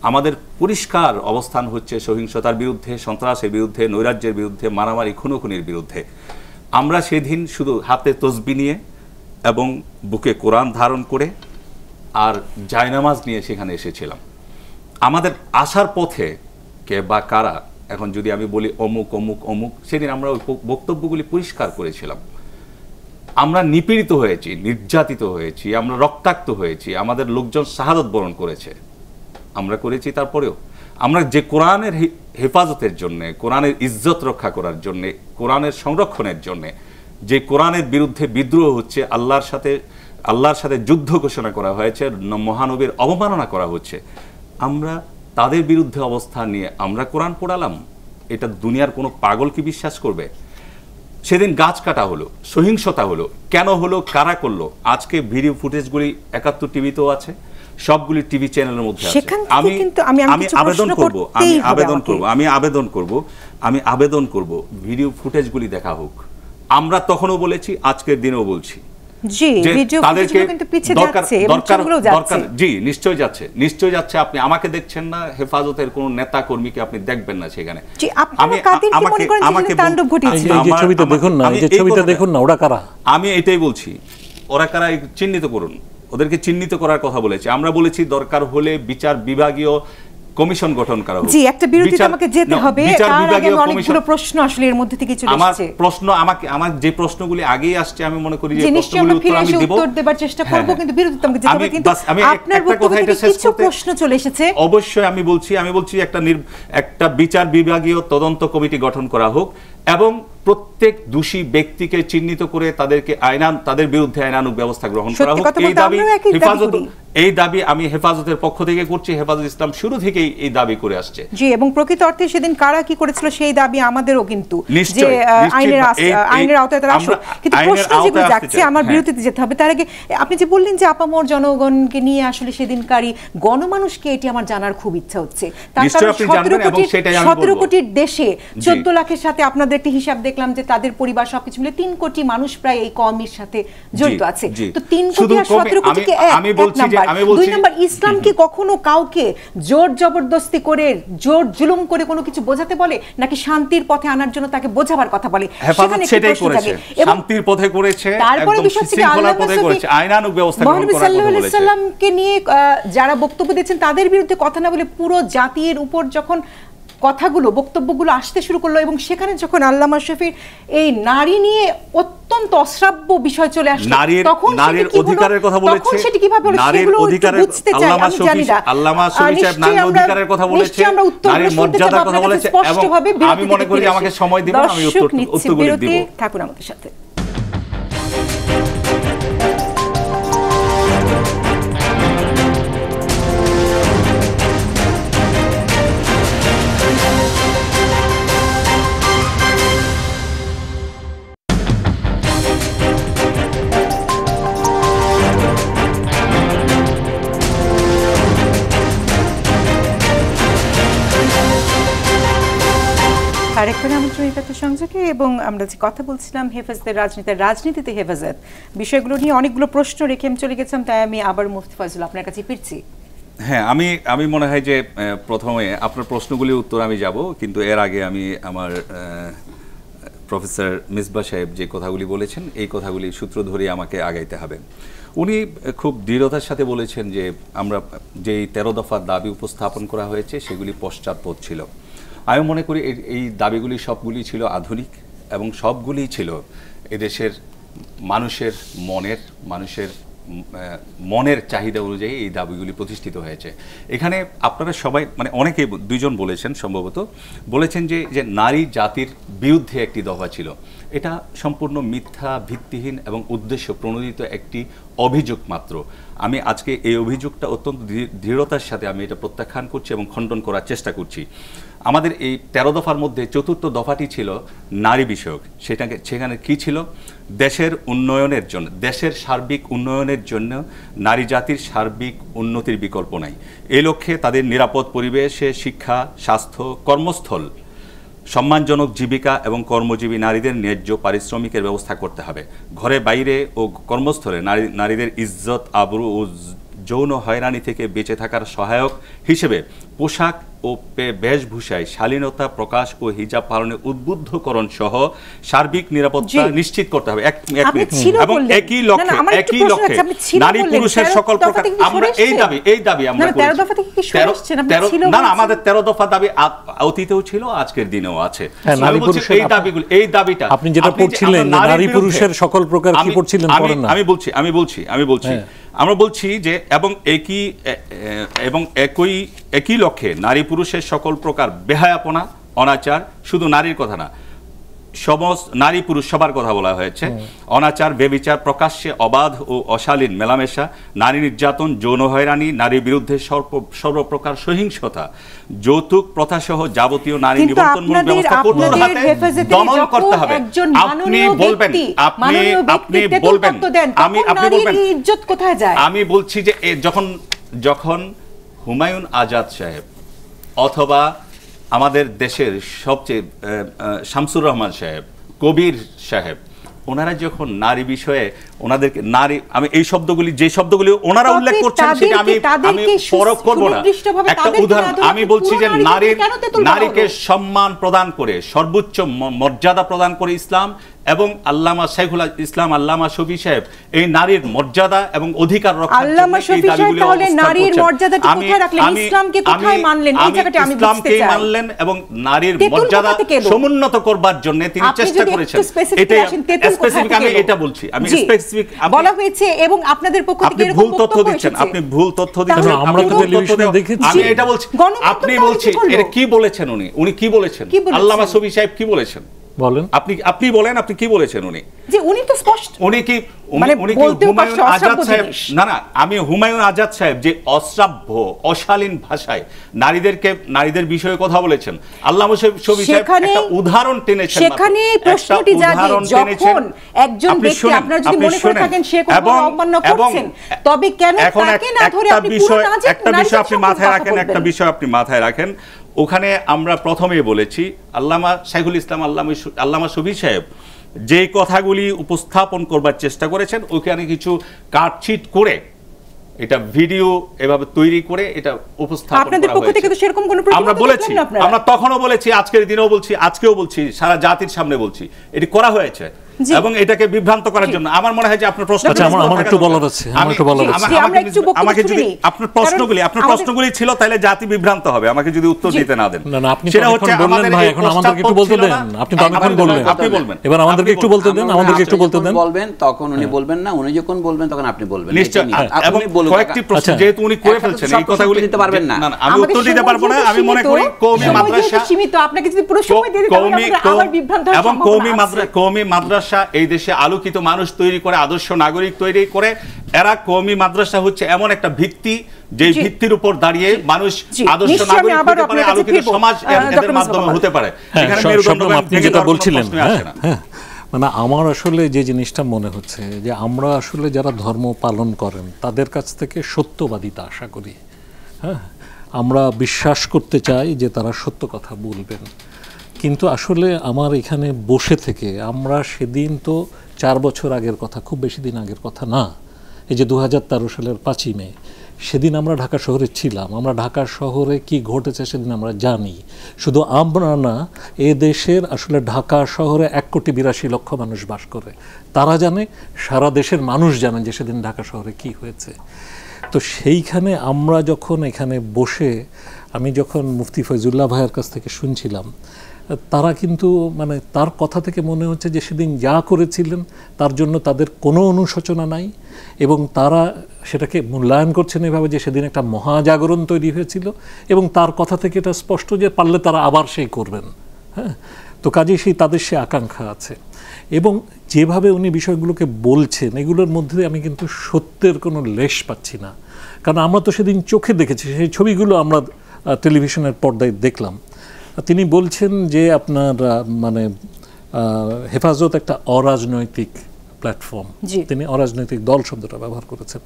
আমাদের পরিষ্কার অবস্থান হচ্ছে সহিংসতার বিরুদ্ধে, সন্ত্রাসের বিরুদ্ধে, নৈরাজ্যের বিরুদ্ধে, মারামারি, খুনোখুনির বিরুদ্ধে। আমরা সেদিন শুধু হাতে তসবিহ নিয়ে এবং বুকে কোরআন ধারণ করে আর জায়নামাজ নিয়ে সেখানে এসেছিলাম। আমাদের আসার পথে কে বা কারা, এখন যদি আমি বলি অমুক অমুক অমুক, সেদিন আমরা ওই বক্তব্যগুলি পরিষ্কার করেছিলাম। আমরা নিপীড়িত হয়েছি, নির্যাতিত হয়েছি, আমরা রক্তাক্ত হয়েছি, আমাদের লোকজন শাহাদত বরণ করেছে, আমরা করেছি। তারপরেও আমরা যে কোরআনের হেফাজতের জন্যে, কোরআনের ইজ্জত রক্ষা করার জন্যে, কোরআনের সংরক্ষণের জন্যে যে কোরআনের বিরুদ্ধে বিদ্রোহ হচ্ছে, আল্লাহর সাথে যুদ্ধ ঘোষণা করা হয়েছে, মহানবীর অবমাননা করা হচ্ছে, আমরা তাদের বিরুদ্ধে অবস্থান নিয়ে আমরা কোরআন পড়ালাম। এটা দুনিয়ার কোনো পাগল কি বিশ্বাস করবে? সেদিন গাছ কাটা হলো, সহিংসতা হলো, কেন হলো, কারা করলো? আজকে ভিডিও ফুটেজগুলি 71 টিভিতেও আছে, সবগুলি টিভি চ্যানেলের মধ্যে আছে। আমি আবেদন করব ভিডিও ফুটেজগুলি দেখা হোক। আমরা তখনও বলেছি, আজকের দিনেও বলছি, জি, যে ভিডিও তাদেরকে ফুটেজগুলো কিন্তু পিছে যাচ্ছে এবং ছবিগুলো যাচ্ছে। জি, নিশ্চয়ই যাচ্ছে। আপনি আমাকে দেখছেন না, হেফাজতের কোন নেতা কর্মীকে আপনি দেখবেন না সেখানে। জি, আপনারা কাদেরকে মনে করেন যে তাণ্ডব ঘটিয়েছে? এই যে ছবিটা দেখুন না, এই যে ছবিটা দেখুন না, ওরা কারা? আমি এটাই বলছি, ওরা কারা চিহ্নিত করুন, ওদেরকে চিহ্নিত করার কথা বলেছি। আমরা বলেছি দরকার হলে বিচার বিভাগীয় কমিশন গঠন করা হোক। জি, একটা বিরতিতে আমাকে যেতে হবে, তার আগে অনেকগুলো প্রশ্ন আসলে এর মধ্যে থেকে চলে আসছে। আমার যে প্রশ্নগুলি আগেই আসছে, আমি মনে করি যে প্রশ্নগুলির উত্তর আমি দেব, উত্তর দেবার চেষ্টা করব, কিন্তু বিরতিতে আমাকে যেতে হবে। কিন্তু আপনার বক্তব্য থেকে কিছু প্রশ্ন চলে এসেছে। অবশ্যই আমি বলছি একটা বিচার বিভাগীয় তদন্ত কমিটি গঠন করা হোক এবং প্রত্যেক দোষী ব্যক্তিকে চিহ্নিত করে তাদের বিরুদ্ধে আইনানুগ ব্যবস্থা গ্রহণ করা হোক। এই দাবি আমি হেফাজতের পক্ষ থেকে করছি। হেফাজত ইসলাম শুরু থেকেই এই দাবি করে আসছে। জি, এবং প্রকৃত অর্থে সেদিন কারা কি করেছিল সেই দাবি আমাদেরও, কিন্তু যে আইনের আওতায় তারা আসুক। কিন্তু প্রশ্ন যেগুলো যাচ্ছে, আমার বিরতিতে যেতে হবে। তার আগে আপনি যে বললেন যে আপামর জনগণকে নিয়ে আসলে সেদিনকারই গণমানুষকে, এটি আমার জানার খুব ইচ্ছা হচ্ছে। তার কারণ 17 কোটির দেশে 14 লাখের সাথে আপনাদের একটি হিসাব দেখলাম যে তাদের পরিবার সবকিছু মিলে 3 কোটি মানুষ প্রায় এই কওমের সাথে জড়িত আছে। তো 3 কোটি আর 17 কোটিকে দুই নাম্বার, ইসলাম কি কখনো কাউকে জোর জবরদস্তি করে, জোর জুলুম করে কোনো কিছু বোঝাতে বলে, নাকি শান্তির পথে আনার জন্য তাকে বোঝাবার কথা বলে? হেফাজত সেটাই করেছে, শান্তির পথে করেছে, তারপরে বিষয় হচ্ছে শৃঙ্খলার পথে করেছে, আইনানুগ ব্যবস্থা গ্রহণ করার কথা বলেছে। সাল্লাল্লাহু আলাইহি সাল্লামকে নিয়ে যারা বক্তব্য দিয়েছেন তাদের বিরুদ্ধে কথা না বলে পুরো জাতির উপর যখন কথাগুলো, বক্তব্যগুলো আসতে শুরু করলো, এবং সেখানে যখন আল্লামা শফির এই নারী নিয়ে অত্যন্ত অশ্রাব্য বিষয় চলে আসলো, তখন নারীর অধিকারের কথা বলেছে, তখন সেটি কিভাবে হলো সেগুলো বুঝতে চাই। আমি জানি না আল্লামা শফি সাহেব নারীর অধিকারের কথা বলেছে, নারীর মর্যাদার কথা বলেছে, এবং আমি মনে করি আমাকে সময় দিবেন, আমি উত্তরগুলো দিব। থাকুন আমাদের সাথে। আরেকবার আমন্ত্রণ একাত্তর সংযোগে, এবং আমরা যে কথা বলছিলাম হেফাজতের রাজনীতিতে হেফাজত বিষয়গুলো নিয়ে অনেকগুলো প্রশ্ন রেখে আমি চলে গেছিলাম, তাই আমি আবার মুফতি ফয়জুল আপনার কাছে ফিরছি। হ্যাঁ, আমি মনে হয় যে প্রথমে আপনার প্রশ্নগুলির উত্তর আমি যাব, কিন্তু এর আগে আমি আমার প্রফেসর মিসবাহ সাহেব যে কথাগুলি বলেছেন, এই কথাগুলি সূত্র ধরে আমাকে আগাইতে হবে। উনি খুব দৃঢ়তার সাথে বলেছেন যে আমরা যেই 13 দফার দাবি উপস্থাপন করা হয়েছে সেগুলি পশ্চাৎপদ ছিল। আমি মনে করি এই দাবিগুলি সবগুলি ছিল আধুনিক, এবং সবগুলি ছিল এদেশের মানুষের মনের চাহিদা অনুযায়ী এই দাবিগুলি প্রতিষ্ঠিত হয়েছে। এখানে আপনারা সবাই, মানে অনেকে, দুইজন বলেছেন সম্ভবত, বলেছেন যে নারী জাতির বিরুদ্ধে একটি দফা ছিল। এটা সম্পূর্ণ মিথ্যা, ভিত্তিহীন এবং উদ্দেশ্য প্রণোদিত একটি অভিযোগ মাত্র। আমি আজকে এই অভিযোগটা অত্যন্ত দৃঢ়তার সাথে আমি এটা প্রত্যাখ্যান করছি এবং খণ্ডন করার চেষ্টা করছি। আমাদের এই 13 দফার মধ্যে 4র্থ দফাটি ছিল নারী বিষয়ক। সেখানে কি ছিল? দেশের উন্নয়নের জন্য, দেশের সার্বিক উন্নয়নের জন্য নারী জাতির সার্বিক উন্নতির বিকল্প নাই। এই লক্ষ্যে তাদের নিরাপদ পরিবেশে শিক্ষা, স্বাস্থ্য, কর্মস্থল, সম্মানজনক জীবিকা এবং কর্মজীবী নারীদের ন্যায্য পারিশ্রমিকের ব্যবস্থা করতে হবে। ঘরে বাইরে ও কর্মস্থলে নারীদের ইজ্জত, আবরু ও যৌন হয়রানি থেকে বেঁচে থাকার সহায়ক হিসেবে পোশাক ও বেশভূষায় শালীনতা প্রকাশ ও হিজাব পালনের উদ্বুদ্ধকরণ সহ সার্বিক নিরাপত্তা নিশ্চিত করতে হবে। এবং একই লক্ষ্যে নারী পুরুষের সকল প্রকার, আমরা এই দাবি আমরা না, আমাদের 13 দফা দাবি অতীতেও ছিল, আজকের দিনেও আছে। এই দাবিটা আপনি যেটা পড়ছিলেন, নারী পুরুষের সকল প্রকার কি পড়ছিলেন পড়েন না। আমি বলছি আমরা বলছি যে এবং একই লক্ষ্যে নারী পুরুষের সকল প্রকার বেহায়াপনা, অনাচার, শুধু নারীর কথা না, সমস্ত নারী পুরুষ সবার কথা বলা হয়েছে, অনাচার, বেবিচার, প্রকাশ্যে অবাধ ও অশালীন মেলামেশা, নারী নির্যাতন, যৌন হয়রানি, নারীর বিরুদ্ধে সর্বপ্রকার সহিংসতা, যৌতুক প্রথা সহ যাবতীয় নারী নিবন্ধনমূলক ব্যবস্থা কঠোর হাতে দমন করতে হবে। আপনি বলবেন আমি বলছি যে যখন হুমায়ুন আজাদ সাহেব অথবা আমাদের দেশের সবচেয়ে শামসুর রহমান সাহেব, কবির সাহেব, ওনারা যখন নারী বিষয়ে ওনাদেরকে নারী, আমি এই শব্দগুলি যে শব্দগুলি ওনারা উল্লেখ করছেন সেটা আমি পরখ করব না। একটা উদাহরণ আমি বলছি যে নারীকে সম্মান প্রদান করে, সর্বোচ্চ মর্যাদা প্রদান করে ইসলাম, এবং আল্লামা শাইখুল ইসলাম আল্লামা শফি সাহেব এই নারীর মর্যাদা এবং অধিকার রক্ষার জন্য এই দাবিগুলো তাহলে নারীর মর্যাদাটি কোথায় রাখলেন, ইসলামকে কোথায় মানলেন, এই জায়গাটা আমি বুঝতে চাই। মানলেন এবং নারীর মর্যাদা সমুন্নত করবার জন্য তিনি চেষ্টা করেছেন। এটাই স্পেসিফিক, আমি এটা বলছি, আমি স্পেসিফিক বলা হয়েছে এবং আপনাদের পক্ষ থেকে এরকম তথ্য দিচ্ছেন, আপনি ভুল তথ্য দিচ্ছেন। আমরা তো টেলিভিশনে দেখেছি, আমি এটা বলছি, আপনি বলছেন এটা কি বলেছেন উনি কি বলেছেন, আল্লামা শফি সাহেব কি বলেছেন বলেন, আপনি বলেন, আপনি কি বলেছেন উনি? যে উনি তো স্পষ্ট, উনি কি হুমায়ুন আজাদ সাহেব, না আমি হুমায়ুন আজাদ সাহেব যে অশ্রাব্য অশালীন ভাষায় নারীদের বিষয়ে কথা বলেছেন, আল্লামা শফি সাহেব একটা উদাহরণ টেনেছেন। সেখানে প্রশ্নটি জাগে যখন একজন ব্যক্তি, আপনারা যদি মনে করে থাকেন সে কোনো অবমাননা করছেন, তবে কেন তাকে না ধরে আপনি পুরো একটা বিষয় আপনি মাথায় রাখেন, একটা বিষয় আপনি মাথায় রাখেন। ওখানে আমরা প্রথমেই বলেছি আল্লামা শাইখুল ইসলাম আল্লামা শফি সাহেব যে কথাগুলি উপস্থাপন করবার চেষ্টা করেছেন, ওখানে কিছু কাটছিট করে এটা ভিডিও এভাবে তৈরি করে এটা উপস্থাপন করা হয়েছে। আমরা বলেছি, আমরা তখনও বলেছি, আজকের দিনেও বলছি, আজকেও বলছি, সারা জাতির সামনে বলছি, এটি করা হয়েছে এবং এটাকে বিভ্রান্ত করার জন্য। আমার মনে হয় যে আপনার প্রশ্ন, আমার একটু বলার আছে, আমাকে যদি আপনার প্রশ্নগুলি ছিল তাহলে জাতি বিভ্রান্ত হবে আমাকে যদি উত্তর দিতে না দেন। সেটা হচ্ছে আমাদের ভাই, এখন আমাদেরকে একটু বলতে দেন, আপনি তো অনেকক্ষণ বললেন, আপনি বলবেন, এবার আমাদেরকে একটু বলতে দেন, আমাদেরকে একটু বলতে দেন। বলবেন তখন উনি বলবেন না, উনি যখন বলবেন তখন আপনি বলবেন নিশ্চয়ই। এবং কয়েকটি প্রশ্ন যেহেতু উনি করে ফেলছেন, এই কথাগুলি দিতে পারবেন না, আমি উত্তর দিতে পারবো না। আমি মনে করি কওমি মাদ্রাসা সীমিত, আপনাকে যদি পুরো সময় দিয়ে দিতে হবে আবার বিভ্রান্ত হবে। এবং কওমি মাদ্রাসা এই দেশে আলোকিত মানুষ তৈরি করে, আদর্শ নাগরিক তৈরি করে। এরা কওমি মাদ্রাসা হচ্ছে এমন একটা ভিত্তি যে ভিত্তির উপর দাঁড়িয়ে মানুষ আদর্শ নাগরিক হতে পারে, আলোকিত সমাজ এর মাধ্যমে হতে পারে। এখানে মেরুদণ্ড আপনি যেটা বলছিলেন, মানে আমার আসলে যে জিনিসটা মনে হচ্ছে যে আমরা আসলে যারা ধর্ম পালন করেন তাদের কাছ থেকে সত্যবাদিতা আশা করি। হ্যাঁ, আমরা বিশ্বাস করতে চাই যে তারা সত্য কথা বলবেন, কিন্তু আসলে আমার এখানে বসে থেকে আমরা সেদিন তো 4 বছর আগের কথা, খুব বেশি দিন আগের কথা না, এই যে 2013 সালের 5ই মে, সেদিন আমরা ঢাকা শহরে ছিলাম। আমরা ঢাকা শহরে কি ঘটেছে সেদিন আমরা জানি। শুধু আমরা না, এ দেশের আসলে ঢাকা শহরে 1,82,00,000 মানুষ বাস করে, তারা জানে, সারা দেশের মানুষ জানে যে সেদিন ঢাকা শহরে কি হয়েছে। তো সেইখানে আমরা যখন এখানে বসে, আমি যখন মুফতি ফয়জুল্লাহ ভাইয়ের কাছ থেকে শুনছিলাম, তারা কিন্তু মানে তার কথা থেকে মনে হচ্ছে যে সেদিন যা করেছিলেন তার জন্য তাদের কোনো অনুশোচনা নাই, এবং তারা সেটাকে মূল্যায়ন করছেন এভাবে যে সেদিন একটা মহাজাগরণ তৈরি হয়েছিল, এবং তার কথা থেকে এটা স্পষ্ট যে পারলে তারা আবার সেই করবেন। হ্যাঁ, তো কাজেই তাদের সে আকাঙ্ক্ষা আছে। এবং যেভাবে উনি বিষয়গুলোকে বলছেন, এগুলোর মধ্যে আমি কিন্তু সত্যের কোনো লেশ পাচ্ছি না, কারণ আমরা তো সেদিন চোখে দেখেছি, সেই ছবিগুলো আমরা টেলিভিশনের পর্দায় দেখলাম। তিনি বলছেন যে আপনার মানে হেফাজত একটা অরাজনৈতিক প্ল্যাটফর্ম, তিনি অরাজনৈতিক দল শব্দটা ব্যবহার করেছেন।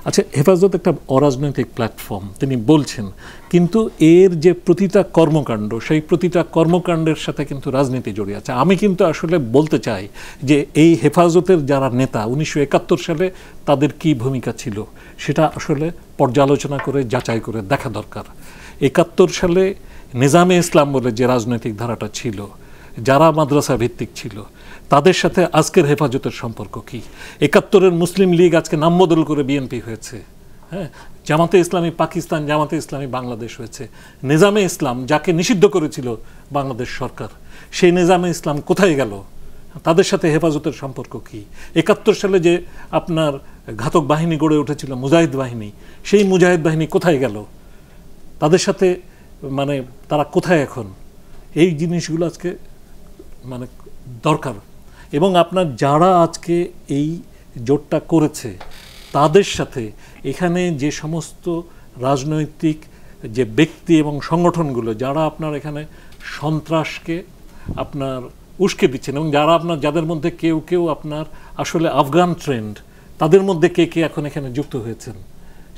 আচ্ছা, হেফাজত একটা অরাজনৈতিক প্ল্যাটফর্ম তিনি বলছেন, কিন্তু এর যে প্রতিটা কর্মকাণ্ড, সেই প্রতিটা কর্মকাণ্ডের সাথে কিন্তু রাজনীতি জড়িয়ে আছে। আমি কিন্তু আসলে বলতে চাই যে এই হেফাজতের যারা নেতা 1971 সালে তাদের কি ভূমিকা ছিল সেটা আসলে পর্যালোচনা করে যাচাই করে দেখা দরকার। 71 সালে নিজামে ইসলাম বলে যে রাজনৈতিক ধারাটা ছিল, যারা মাদ্রাসা ভিত্তিক ছিল, তাদের সাথে আজকের হেফাজতের সম্পর্ক কি? 71-এর মুসলিম লীগ আজকে নাম বদল করে বিএনপি হয়েছে। হ্যাঁ, জামাতে ইসলামী পাকিস্তান, জামাতে ইসলামী বাংলাদেশ হয়েছে। নিজামে ইসলাম যাকে নিষিদ্ধ করেছিল বাংলাদেশ সরকার, সেই নিজামে ইসলাম কোথায় গেল? তাদের সাথে হেফাজতের সম্পর্ক কি? 71 সালে যে আপনার ঘাতক বাহিনী গড়ে উঠেছিল মুজাহিদ বাহিনী, সেই মুজাহিদ বাহিনী কোথায় গেল? তাদের সাথে মানে তারা কোথায় এখন? এই জিনিসগুলো আজকে মানে দরকার। এবং আপনার যারা আজকে এই জোটটা করেছে তাদের সাথে এখানে যে সমস্ত রাজনৈতিক যে ব্যক্তি এবং সংগঠনগুলো যারা আপনার এখানে সন্ত্রাসকে আপনার উস্কে দিচ্ছেন, এবং যারা আপনার যাদের মধ্যে কেউ কেউ আপনার আসলে আফগান ট্রেন্ড, তাদের মধ্যে কে কে এখন এখানে যুক্ত হয়েছেন,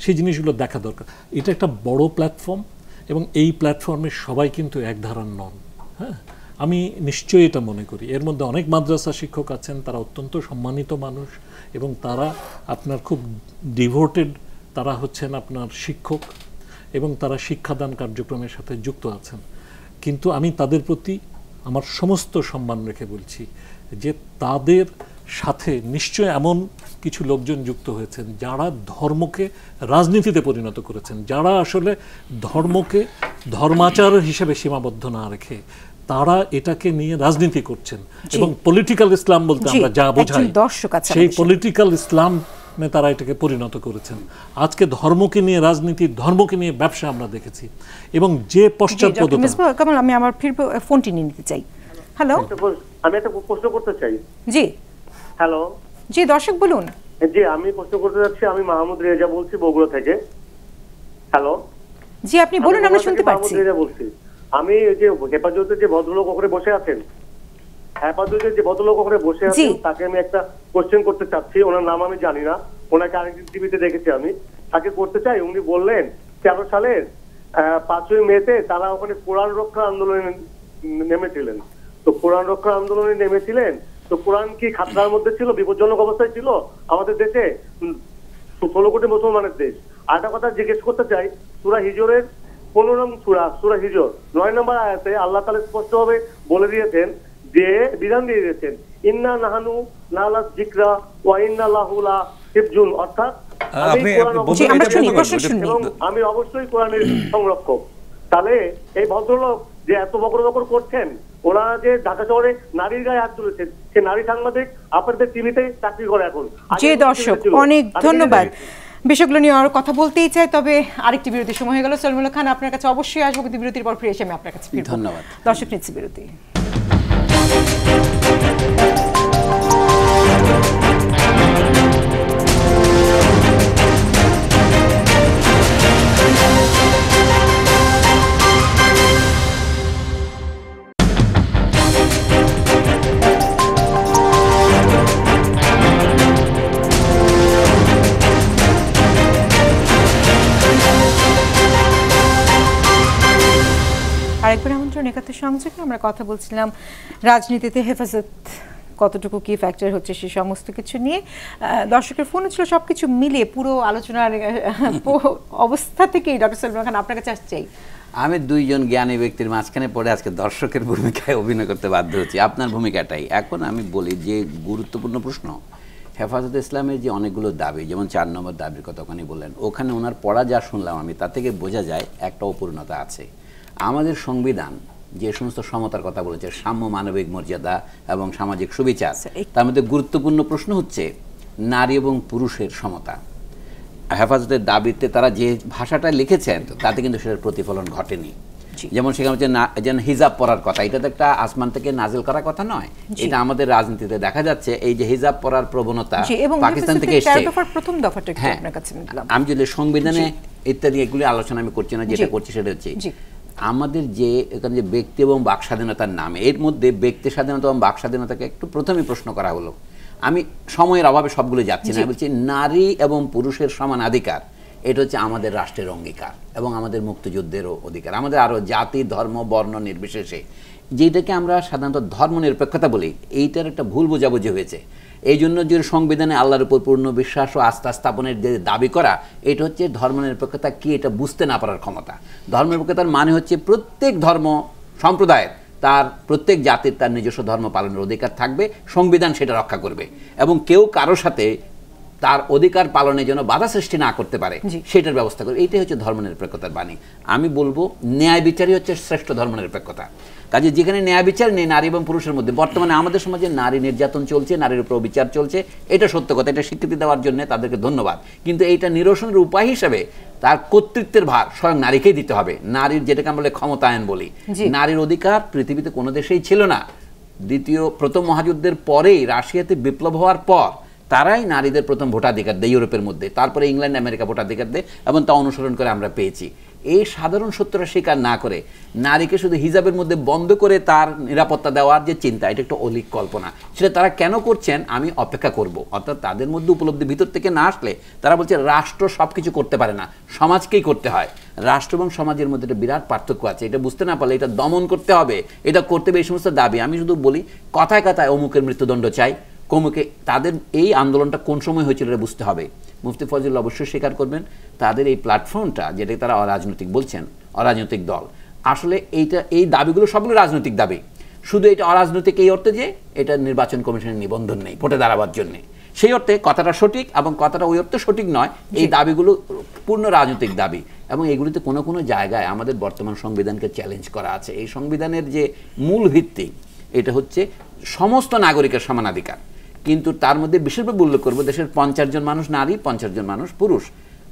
সেই জিনিসগুলো দেখা দরকার। এটা একটা বড় প্ল্যাটফর্ম, এবং এই প্ল্যাটফর্মে সবাই কিন্তু এক ধারার নন। হ্যাঁ, আমি নিশ্চয়ই এটা মনে করি। এর মধ্যে অনেক মাদ্রাসা শিক্ষক আছেন, তারা অত্যন্ত সম্মানিত মানুষ এবং তারা আপনার খুব ডিভোটেড, তারা হচ্ছেন আপনার শিক্ষক এবং তারা শিক্ষাদান কার্যক্রমের সাথে যুক্ত আছেন। কিন্তু আমি তাদের প্রতি আমার সমস্ত সম্মান রেখে বলছি যে তাদের সাথে নিশ্চয় এমন কিছু লোকজন যুক্ত হয়েছেন যারা ধর্মকে রাজনীতিতে পরিণত করেছেন, যারা আসলে ধর্মকে ধর্মাচার হিসেবে সীমাবদ্ধ না রেখে তারা এটাকে নিয়ে রাজনীতি করছেন এবং পলিটিক্যাল ইসলাম বলতে আমরা যা বোঝাই সেই পলিটিক্যাল ইসলাম তারা এটাকে পরিণত করেছেন। আজকে ধর্মকে নিয়ে রাজনীতি, ধর্মকে নিয়ে ব্যবসা আমরা দেখেছি এবং যে পশ্চাৎপদতা। কামাল, আমি আমার ফিরবো, ফোনটি নিয়ে নিতে চাই। হ্যালো, আমি একটা প্রশ্ন করতে চাই। জি হ্যালো, জি দর্শক বলুন। জি, আমি প্রশ্ন করতে যাচ্ছি। আমি মাহমুদ রেজা বলছি বগুড়া থেকে। হ্যালো, জি আপনি বলুন, আমরা শুনতে পাচ্ছি। মাহমুদ রেজা বলছি। আমি যে হেফাজতের যে ভদ্রলোক ওখানে বসে আছেন, হেফাজতের যে ভদ্রলোক ওখানে বসে আছেন, তাকে আমি একটা কোশ্চেন করতে চাচ্ছি। ওনার নাম আমি জানি না, ওনাকে আরেকদিন টিভিতে দেখেছি আমি, তাকে করতে চাই। উনি বললেন 13 সালের 5ই মেতে তারা ওখানে কোরআন রক্ষা আন্দোলনে নেমেছিলেন। তো কোরআন রক্ষা আন্দোলনে নেমেছিলেন, তো কোরআন কি খাতরার মধ্যে ছিল, বিপজ্জনক অবস্থায় ছিল আমাদের দেশে? 16 কোটি মুসলমানের দেশ। আর একটা কথা জিজ্ঞেস করতে চাই, সূরা হিজরের 15 নম্বর সূরা হিজর 9 নম্বর আয়াতে আল্লাহ তাআলা স্পষ্টভাবে বলে দিয়েছেন, যে বিধান দিয়ে দিয়েছেন, ইন্না নাহানু নালাস যিকরা ওয়া ইন্না লাহু লা হিফজুন, অর্থাৎ আমি অবশ্যই কোরআনের সংরক্ষক। তাহলে এই ভদ্রলোক যে এত বকর করছেন, ওনারা যে ঢাকা শহরে নারীর গায়ে হাত তুলেছেন, সে নারী সাংবাদিক আপনাদের টিভিতে চাকরি করে এখন। যে দর্শক, অনেক ধন্যবাদ। বিষয়গুলো নিয়ে আরো কথা বলতেই চাই, তবে আরেকটি বিরতির সময় হয়ে গেল। সলিমুল্লাহ খান, আপনার কাছে অবশ্যই আসবো, কিন্তু বিরতির পর ফিরে এসে আমি আপনার কাছে ফিরবো। ধন্যবাদ দর্শক। নিচ্ছি বিরতি। আরেকবার আমন্ত্রণ একাত্তর সংযোগে। আমরা কথা বলছিলাম রাজনীতিতে হেফাজত কতটুকু কি ফ্যাক্টর হচ্ছে সে সমস্ত কিছু নিয়ে। দর্শকের ফোন ছিল, সবকিছু মিলিয়ে পুরো আলোচনার অবস্থা থেকেই ডক্টর সলিমুল্লাহ খান আপনার কাছে আসছেই। আমি দুইজন জ্ঞানী ব্যক্তির মাঝখানে পড়ে আজকে দর্শকের ভূমিকায় অভিনয় করতে বাধ্য হচ্ছি। আপনার ভূমিকাটাই এখন আমি বলি যে গুরুত্বপূর্ণ প্রশ্ন, হেফাজতে ইসলামের যে অনেকগুলো দাবি, যেমন 4 নম্বর দাবির কথা ওখানে বললেন, ওখানে ওনার পড়া যা শুনলাম আমি, তা থেকে বোঝা যায় একটা অপূর্ণতা আছে। আমাদের সংবিধান যে সমস্ত সমতার কথা বলেছে, সাম্য, মানবিক মর্যাদা এবং সামাজিক সুবিচার, তার মধ্যে গুরুত্বপূর্ণ প্রশ্ন হচ্ছে নারী এবং পুরুষের সমতা। হেফাজতের দাবিতে তারা যে ভাষাটা লিখেছেন তাতে কিন্তু সেটার প্রতিফলন ঘটেনি। যেমন সেখানে হচ্ছে যেন হিজাব পরার কথা, এটা তো একটা আসমান থেকে নাজিল করার কথা নয়, এটা আমাদের রাজনীতিতে দেখা যাচ্ছে। এই যে হিজাব পরার প্রবণতা পাকিস্তান থেকে এসেছে। হ্যাঁ, আমি যদি সংবিধানে ইত্যাদি এগুলি আলোচনা আমি করছি না, যেটা করছি সেটা হচ্ছে আমাদের যে এখানে যে ব্যক্তি এবং বাক স্বাধীনতার নামে, এর মধ্যে ব্যক্তি স্বাধীনতা এবং বাক স্বাধীনতাকে একটু প্রথমে প্রশ্ন করা হলো। আমি সময়ের অভাবে সবগুলো যাচ্ছি না, বলছি নারী এবং পুরুষের সমান অধিকার, এটা হচ্ছে আমাদের রাষ্ট্রের অঙ্গীকার এবং আমাদের মুক্তিযুদ্ধেরও অধিকার, আমাদের আরও জাতি, ধর্ম, বর্ণ নির্বিশেষে, যেটাকে আমরা সাধারণত ধর্ম নিরপেক্ষতা বলি। এইটার একটা ভুল বোঝাবুঝি হয়েছে। এই জন্য যে সংবিধানে আল্লাহর উপর পূর্ণ বিশ্বাস ও আস্থা স্থাপনের যে দাবি করা, এটা হচ্ছে ধর্মনিরপেক্ষতা কি এটা বুঝতে না পারার ক্ষমতা। ধর্মনিরপেক্ষতার মানে হচ্ছে প্রত্যেক ধর্ম সম্প্রদায়ের, তার প্রত্যেক জাতির তার নিজস্ব ধর্ম পালনের অধিকার থাকবে, সংবিধান সেটা রক্ষা করবে এবং কেউ কারোর সাথে তার অধিকার পালনের জন্য বাধা সৃষ্টি না করতে পারে সেটার ব্যবস্থা করবে। এইটাই হচ্ছে ধর্মনিরপেক্ষতার বাণী। আমি বলবো ন্যায় বিচারই হচ্ছে শ্রেষ্ঠ ধর্মনিরপেক্ষতা। কাজে যেখানে ন্যায় বিচার নেই নারী এবং পুরুষের মধ্যে, বর্তমানে আমাদের সমাজে নারী নির্যাতন চলছে, নারীর উপর বিচার চলছে, এটা সত্য কথা, এটা স্বীকৃতি দেওয়ার জন্য তাদেরকে ধন্যবাদ। কিন্তু এইটা নিরসনের উপায় হিসেবে তার কর্তৃত্বের ভার স্বয়ং নারীকেই দিতে হবে। নারীর, যেটাকে আমরা ক্ষমতায়ন বলি, নারীর অধিকার পৃথিবীতে কোনো দেশেই ছিল না। প্রথম মহাযুদ্ধের পরেই রাশিয়াতে বিপ্লব হওয়ার পর তারাই নারীদের প্রথম ভোটাধিকার দেয় ইউরোপের মধ্যে, তারপরে ইংল্যান্ড, আমেরিকা ভোটাধিকার দেয় এবং তা অনুসরণ করে আমরা পেয়েছি। এই সাধারণ সত্যটা স্বীকার না করে নারীকে শুধু হিজাবের মধ্যে বন্ধ করে তার নিরাপত্তা দেওয়ার যে চিন্তা, এটা একটা অলিক কল্পনা। সেটা তারা কেন করছেন আমি অপেক্ষা করব। অর্থাৎ তাদের মধ্যে উপলব্ধি ভিতর থেকে না আসলে তারা বলছে রাষ্ট্র সব কিছু করতে পারে না, সমাজকেই করতে হয়। রাষ্ট্র এবং সমাজের মধ্যে একটা বিরাট পার্থক্য আছে, এটা বুঝতে না পারলে এটা দমন করতে হবে, এটা করতে হবে, এই সমস্ত দাবি। আমি শুধু বলি কথায় কথায় অমুকের মৃত্যুদণ্ড চাই, কমুকে, তাদের এই আন্দোলনটা কোন সময় হয়েছিল এটা বুঝতে হবে। মুফতি ফজলুল্লাহ অবশ্যই স্বীকার করবেন তাদের এই প্ল্যাটফর্মটা, যেটাকে তারা অরাজনৈতিক বলছেন, অরাজনৈতিক দল, আসলে এই দাবিগুলো সবগুলো রাজনৈতিক দাবি। শুধু এটা অরাজনৈতিক এই অর্থে যে এটা নির্বাচন কমিশনের নিবন্ধন নেই ভোটে দাঁড়াবার জন্য, সেই অর্থে কথাটা সঠিক এবং কথাটা ওই অর্থে সঠিক নয়। এই দাবিগুলো পূর্ণ রাজনৈতিক দাবি এবং এগুলিতে কোনো কোনো জায়গায় আমাদের বর্তমান সংবিধানকে চ্যালেঞ্জ করা আছে। এই সংবিধানের যে মূল ভিত্তি এটা হচ্ছে সমস্ত নাগরিকের সমানাধিকার, কিন্তু তার মধ্যে বিশেষভাবে উল্লেখ করবো দেশের 50 জন মানুষ নারী, 50 জন মানুষ পুরুষ।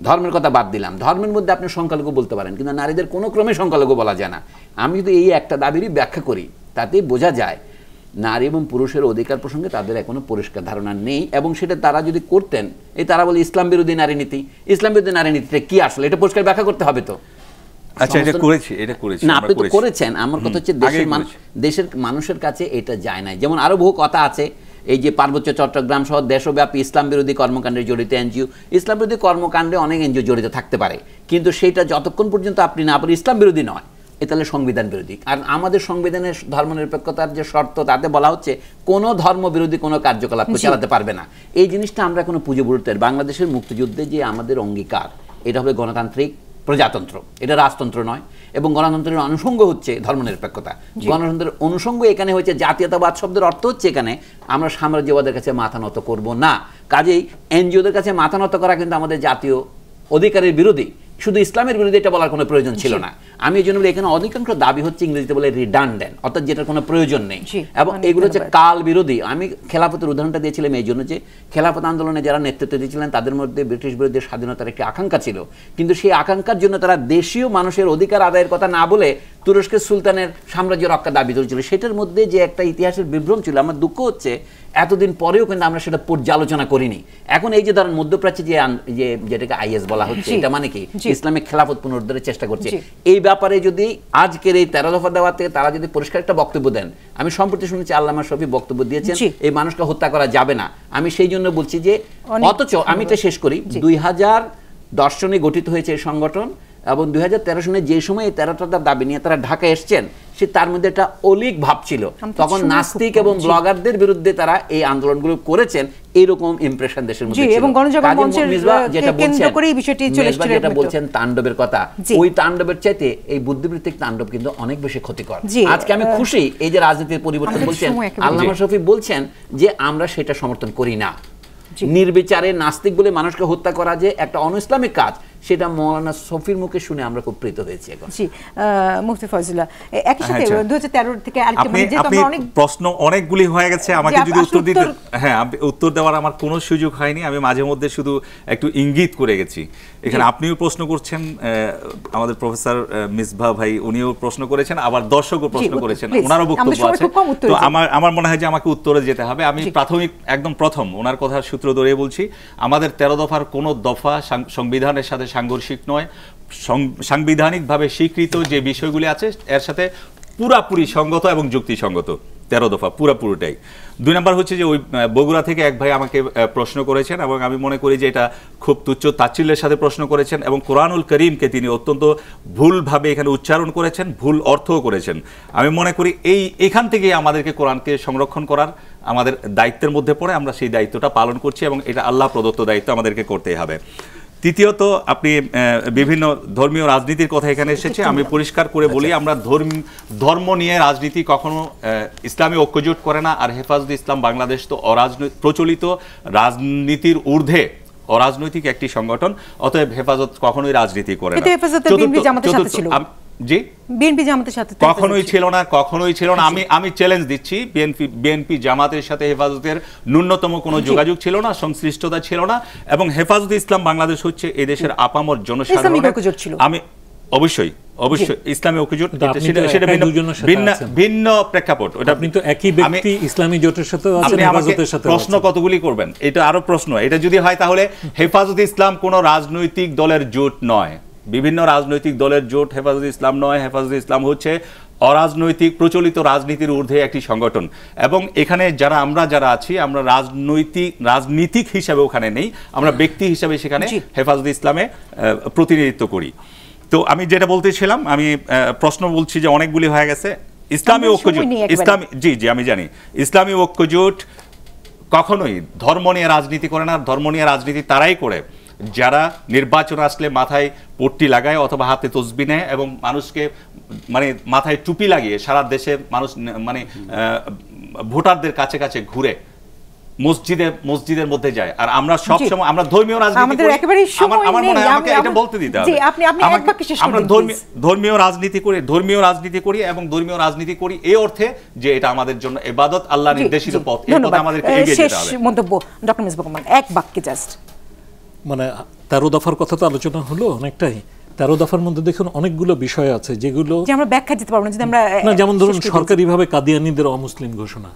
ধর্মের কথা বাদ দিলাম, ধর্মের মধ্যে আপনি সংখ্যালঘু বলতে পারেন, কিন্তু নারীদের কোনো ক্রমে সংখ্যালঘু বলা যায় না। আমি যদি এই একটা দাবিরই ব্যাখ্যা করি তাতেই বোঝা যায় নারী এবং পুরুষের অধিকার প্রসঙ্গে তাদের এখনো পরিষ্কার ধারণা নেই। এবং সেটা তারা যদি করতেন, এই তারা বলে ইসলাম বিরোধী নারী নীতি, ইসলাম বিরোধী নারী নীতিটা কি আসলে এটা পরিষ্কার ব্যাখ্যা করতে হবে। তো আচ্ছা, এটা করেছি না, আপনি তো করেছেন। আমার কথা হচ্ছে দেশের মানুষের কাছে এটা যায় নাই। যেমন আরো বহু কথা আছে, এই যে পার্বত্য চট্টগ্রাম সহ দেশব্যাপী ইসলাম বিরোধী কর্মকাণ্ডে জড়িত এনজিও, ইসলাম বিরোধী কর্মকাণ্ডে অনেক এনজিও জড়িত থাকতে পারে, কিন্তু সেটা যতক্ষণ পর্যন্ত আপনি না বলেন ইসলাম বিরোধী নয়, এ তাহলে সংবিধান বিরোধী। আর আমাদের সংবিধানের ধর্মনিরপেক্ষতার যে শর্ত তাতে বলা হচ্ছে কোনো ধর্ম বিরোধী কোনো কার্যকলাপ চালাতে পারবে না। এই জিনিসটা আমরা এখনো পুজো বুড়তের বাংলাদেশের মুক্তিযুদ্ধে যে আমাদের অঙ্গীকার, এটা হবে গণতান্ত্রিক প্রজাতন্ত্র, এটা রাজতন্ত্র নয়। এবং গণতন্ত্রের অনুষঙ্গ হচ্ছে ধর্মনিরপেক্ষতা। গণতন্ত্রের অনুষঙ্গ এখানে হচ্ছে জাতীয়তাবাদ শব্দের অর্থ হচ্ছে এখানে আমরা সাম্রাজ্যবাদের কাছে মাথা নত করব না। কাজেই এনজিওদের কাছে মাথা নত করা কিন্তু আমাদের জাতীয় অধিকারের বিরোধী, শুধু ইসলামের বিরোধী এটা বলার কোনো প্রয়োজন ছিল না। আমি এই জন্য বলি এখানে অধিকাংশ দাবি হচ্ছে ইংরেজিতে বলে রিডান্ডেন্ট, অর্থাৎ যেটার কোনো প্রয়োজন নেই, এবং এগুলো হচ্ছে কাল বিরোধী। আমি খেলাফতের উদাহরণটা দিয়েছিলাম এই জন্য যে খেলাফত আন্দোলনে যারা নেতৃত্ব দিয়েছিলেন তাদের মধ্যে ব্রিটিশ বিরোধী স্বাধীনতার একটি আকাঙ্ক্ষা ছিল, কিন্তু সেই আকাঙ্ক্ষার জন্য তারা দেশীয় মানুষের অধিকার আদায়ের কথা না বলে তুরস্কের সুলতানের সাম্রাজ্য রক্ষা দাবি তুলেছিল। সেটার মধ্যে যে একটা ইতিহাসের বিভ্রম ছিল, আমার দুঃখ হচ্ছে এতদিন পরেও কিন্তু আমরা সেটা পর্যালোচনা করিনি। এখন এই যে ধরেন মধ্যপ্রাচ্যে যেটাকে আইএস বলা হচ্ছে, এটা মানে কি ইসলামিক খেলাফত পুনরুদ্ধারের চেষ্টা করছে। এই ব্যাপারে যদি আজকের এই 13 দফা দেওয়া থেকে তারা যদি পরিষ্কার একটা বক্তব্য দেন, আমি সম্প্রতি শুনেছি আল্লামা শফি বক্তব্য দিয়েছেন এই মানুষকে হত্যা করা যাবে না। আমি সেই জন্য বলছি যে অথচ আমি এটা শেষ করি, 2010 সনে গঠিত হয়েছে এই সংগঠন এবং 2013 সনে যে সময় এই 13টা দাবি নিয়ে তারা ঢাকা এসছেন, সে তার মধ্যে একটা অলিক ভাব ছিল। তখন নাস্তিক এবং ব্লগারদের বিরুদ্ধে তারা এই আন্দোলনগুলো করেছেন, এইরকম ইমপ্রেশন দেশের মধ্যে ছিল। এবং গণজাগরণ মঞ্চের কেন্দ্র করে এই বিষয়টি চলে এসেছিল। যেটা বলছেন তাণ্ডবের কথা, ওই তাণ্ডবের চাইতে এই বুদ্ধিবৃত্তিক তাণ্ডব কিন্তু অনেক বেশি ক্ষতিকর। আজকে আমি খুশি এই যে রাজনীতির পরিবর্তন বলছেন, আল্লামা শফি বলছেন যে আমরা সেটা সমর্থন করি না। নির্বিচারে নাস্তিক বলে মানুষকে হত্যা করা যে একটা অনইসলামিক কাজ, সেটা মৌলানা শফির মুখে শুনে আমরা খুব প্রীত হয়েছি। এখন জি, মুফতি ফজলুল্লাহ, একই সাথে 2013 থেকে আরেকটা আপনি প্রশ্ন অনেকগুলি হয়ে গেছে, আমাকে যদি উত্তর দিতে, হ্যাঁ উত্তর দেওয়ার আমার কোনো সুযোগ হয়নি। আমি মাঝে মধ্যে শুধু একটু ইঙ্গিত করে গেছি। এখানে আপনিও প্রশ্ন করছেন, আমাদের প্রফেসর মিসবাহ ভাই উনিও প্রশ্ন করেছেন, আবার দর্শকও প্রশ্ন করেছেন, ওনারও বক্তব্য আছে। তো আমার মনে হয় যে আমাকে উত্তরে যেতে হবে। আমি একদম প্রথম ওনার কথার সূত্র ধরে বলছি, আমাদের 13 দফার কোনো দফা সংবিধানের সাথে সাংঘর্ষিক নয়। সাংবিধানিকভাবে স্বীকৃত যে বিষয়গুলি আছে এর সাথে পুরাপুরি সঙ্গত এবং যুক্তিসঙ্গত 13 দফা পুরাপুরিটাই। 2 নম্বর হচ্ছে যে ওই বগুড়া থেকে এক ভাই আমাকে প্রশ্ন করেছেন এবং আমি মনে করি যে এটা খুব তুচ্ছ তাচ্ছিল্যের সাথে প্রশ্ন করেছেন এবং কোরআনুল করিমকে তিনি অত্যন্ত ভুলভাবে এখানে উচ্চারণ করেছেন, ভুল অর্থও করেছেন। আমি মনে করি এখান থেকে আমাদেরকে কোরআনকে সংরক্ষণ করার আমাদের দায়িত্বের মধ্যে পড়ে, আমরা সেই দায়িত্বটা পালন করছি এবং এটা আল্লাহ প্রদত্ত দায়িত্ব, আমাদেরকে করতেই হবে। তৃতীয়ত, আপনি বিভিন্ন ধর্মীয় রাজনীতির কথা এখানে এসেছে, আমি পরিষ্কার করে বলি, আমরা ধর্ম নিয়ে রাজনীতি কখনো ইসলামী ঐক্যজোট করে না। আর হেফাজতে ইসলাম বাংলাদেশ তো প্রচলিত রাজনীতির ঊর্ধ্বে অরাজনৈতিক একটি সংগঠন, অতএব হেফাজত কখনোই রাজনীতি করে না। জি, বিএনপি জামাতের সাথে কখনোই ছিল না। আমি চ্যালেঞ্জ দিচ্ছি, বিএনপি জামাতের সাথে হেফাজতের ন্যূনতম কোনো যোগাযোগ ছিল না, সংশ্লিষ্টতা ছিল না। এবং হেফাজতে ইসলাম বাংলাদেশ হচ্ছে এদেশের আপামর জনসাধারণ। আমি অবশ্যই ইসলামী ঐক্যজোট, সেটা ভিন্ন প্রেক্ষাপট। আপনি তো একই ব্যক্তি ইসলামী জোটের সাথে আছেন, হেফাজতের সাথে প্রশ্ন কতগুলি করবেন, এটা আরো প্রশ্ন। এটা যদি হয় তাহলে হেফাজতে ইসলাম কোনো রাজনৈতিক দলের জোট নয়, বিভিন্ন রাজনৈতিক দলের জোট হেফাজতে ইসলাম নয়, হেফাজতে ইসলাম হচ্ছে অরাজনৈতিক প্রচলিত রাজনীতির ঊর্ধ্বে একটি সংগঠন। এবং এখানে আমরা যারা আছি আমরা রাজনীতিক হিসাবে ওখানে নেই, আমরা ব্যক্তি হিসাবে সেখানে হেফাজতে ইসলামে প্রতিনিধিত্ব করি। তো আমি যেটা বলতেছিলাম, আমি প্রশ্ন বলছি যে অনেকগুলি হয়ে গেছে। ইসলামী ঐক্যজোট, জি আমি জানি, ইসলামী ঐক্যজোট কখনোই ধর্ম নিয়ে রাজনীতি করে না। ধর্ম নিয়ে রাজনীতি তারাই করে যারা নির্বাচন আসলে মাথায় পট্টি লাগায় অথবা হাতে তসবি নেয় এবং মানুষকে মানে মাথায় টুপি লাগিয়ে সারা দেশে মানুষ মানে ভোটারদের কাছে কাছে ঘুরে মসজিদের মধ্যে যায়। আর আমরা সব সময় আমরা ধর্মীয় রাজনীতি করি। আমার মনে হয় আমাকে এটা বলতে দিতে হবে। আমরা ধর্মীয় রাজনীতি করি এবং ধর্মীয় রাজনীতি করি এই অর্থে যে এটা আমাদের জন্য ইবাদত, আল্লাহ নির্দেশিত পথ, এই পথে আমাদেরকে এগিয়ে যেতে হবে। শেষ মন্তব্য ডক্টর মিসবাহ রহমান, এক বাক্যে জাস্ট। মানে 13 দফার কথা তো আলোচনা হলো অনেকটাই। 13 দফার মধ্যে দেখুন অনেকগুলো বিষয় আছে যেগুলো আমরা ব্যাখ্যা দিতে পারবো না যদি আমরা না, যেমন ধরুন সরকারিভাবে কাদিয়ানীদের অমুসলিম ঘোষণা,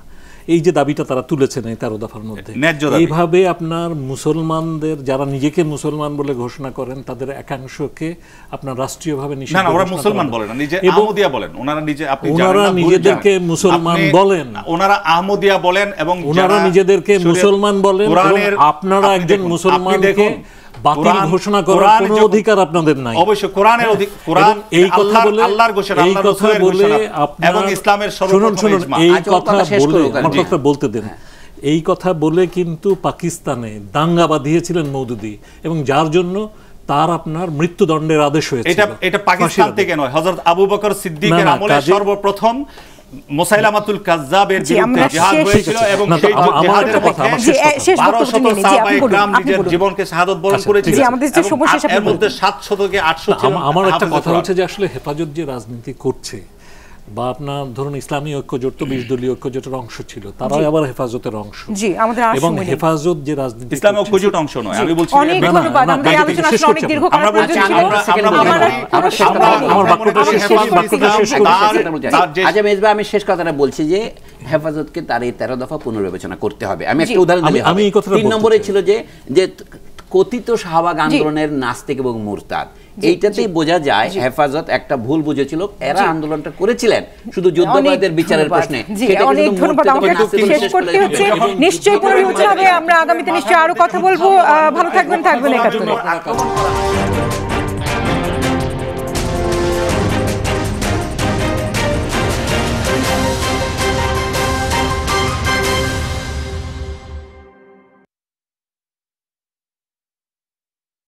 এই যে দাবিটা তারা তুলেছেন এই 13 দফার মধ্যে, এইভাবে আপনার মুসলমানদের যারা নিজেকে মুসলমান বলে ঘোষণা করেন তাদের একাংশকে আপনার রাষ্ট্রীয়ভাবে নিষিদ্ধ। না, ওরা মুসলমান বলেন না, নিজে আহমদিয়া বলেন। ওনারা নিজেদেরকে মুসলমান বলেন, ওনারা আহমদিয়া বলেন এবং ওনারা নিজেদেরকে মুসলমান বলেন। আপনারা একজন মুসলমানকে বাতিল ঘোষণা করার কোনো অধিকার আপনাদের নাই। অবশ্যই কোরআনের কোরআন এই কথা বলে আল্লাহর ঘোষণা, আল্লাহর রাসূলের ঘোষণা এবং ইসলামের সর্বপ্রথম ইজমা। এই কথা বলে আমার কথা বলতে দেন। এই কথা বলে কিন্তু পাকিস্তানে দাঙ্গা বাঁধিয়েছিলেন মওদুদি এবং যার জন্য তার আপনার মৃত্যুদণ্ডের আদেশ হয়েছিল। এটা পাকিস্তান থেকে নয়, হযরত আবু বকর সিদ্দিকের আমলে সর্বপ্রথম মুসাইলামাতুল কাজ্জাবের বিরুদ্ধে জিহাদ হয়েছিল এবং সেই জিহাদের মধ্যে 1200 সাহাবায়ে کرام নিজের জীবনকে শাহাদাত বরণ করেছিলেন। এর মধ্যে 700 থেকে 800 ছিল। আমার একটা কথা হচ্ছে যে আসলে হেফাজত যে রাজনীতি করছে বা আপনার ধরুন ইসলামী ঐক্যজোট তো 20 দলীয় ঐক্যজোটের অংশ ছিল, তারাও আবার হেফাজতের অংশ। জি, আমাদের এবং হেফাজত যে রাজনীতি ইসলামী ঐক্যজোট অংশ নয়, আমি বলছি অনেক ধন্যবাদ। আমরা এই আলোচনা অনেক দীর্ঘ করার প্রয়োজন ছিল। আমার বাক্যটা শেষ করছি। আচ্ছা মেজবা, আমি শেষ কথাটা বলছি যে হেফাজতকে তার এই 13 দফা পুনর্বিবেচনা করতে হবে। আমি একটা উদাহরণ দিই। আমি এই কথাটা 3 নম্বরে ছিল যে কথিত শাহবাগ আন্দোলনের নাস্তিক এবং মুরতাদ, এইটাতেই বোঝা যায় হেফাজত একটা ভুল বুঝেছিল। এরা আন্দোলনটা করেছিলেন শুধু যুদ্ধবাদের বিচারের প্রশ্নে। অনেক ধন্যবাদ। আমাকে শেষ করতে হচ্ছে, নিশ্চয়ই পুনর্বিবেচনা হবে। আমরা আগামীতে নিশ্চয়ই আরো কথা বলবো। ভালো থাকবেন, 71।